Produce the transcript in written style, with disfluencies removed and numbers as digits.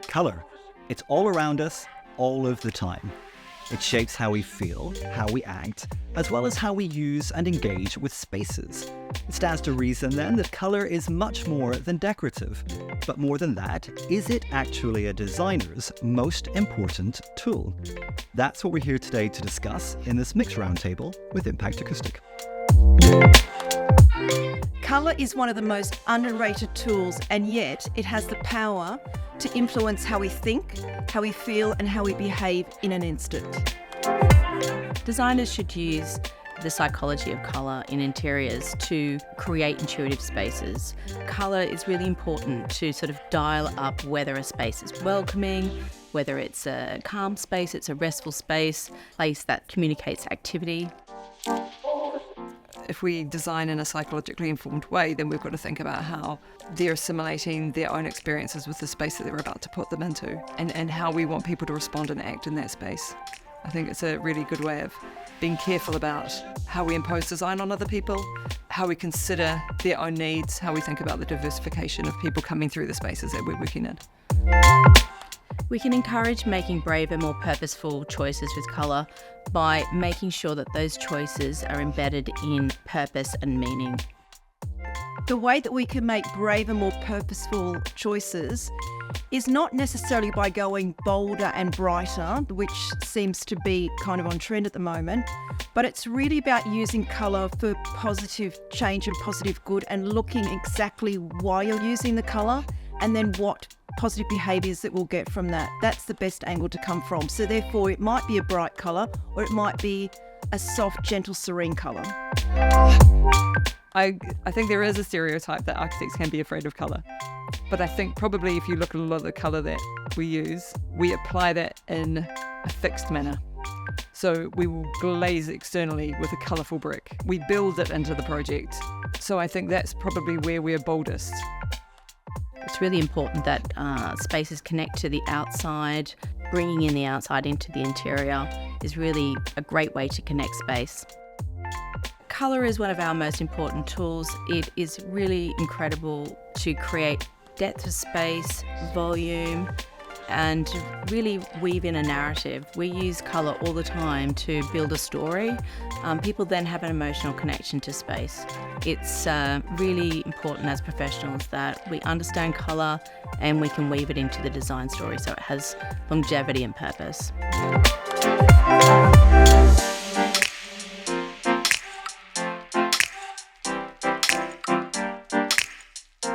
Color. It's all around us, all of the time. It shapes how we feel, how we act, as well as how we use and engage with spaces. It stands to reason then that color is much more than decorative. But more than that, is it actually a designer's most important tool? That's what we're here today to discuss in this mixed roundtable with Impact Acoustic. Colour is one of the most underrated tools, and yet it has the power to influence how we think, how we feel, and how we behave in an instant. Designers should use the psychology of colour in interiors to create intuitive spaces. Colour is really important to sort of dial up whether a space is welcoming, whether it's a calm space, it's a restful space, a place that communicates activity. If we design in a psychologically informed way, then we've got to think about how they're assimilating their own experiences with the space that they're about to put them into, and how we want people to respond and act in that space. I think it's a really good way of being careful about how we impose design on other people, how we consider their own needs, how we think about the diversification of people coming through the spaces that we're working in. We can encourage making braver, more purposeful choices with colour by making sure that those choices are embedded in purpose and meaning. The way that we can make braver, more purposeful choices is not necessarily by going bolder and brighter, which seems to be kind of on trend at the moment, but it's really about using colour for positive change and positive good, and looking exactly why you're using the colour and then what positive behaviours that we'll get from that. That's the best angle to come from. So therefore it might be a bright colour, or it might be a soft, gentle, serene colour. I think there is a stereotype that architects can be afraid of colour. But I think probably if you look at a lot of the colour that we use, we apply that in a fixed manner. So we will glaze externally with a colourful brick. We build it into the project. So I think that's probably where we're boldest. It's really important that spaces connect to the outside. Bringing in the outside into the interior is really a great way to connect space. Colour is one of our most important tools. It is really incredible to create depth of space, volume, and really weave in a narrative. We use colour all the time to build a story. People then have an emotional connection to space. It's really important as professionals that we understand colour and we can weave it into the design story so it has longevity and purpose.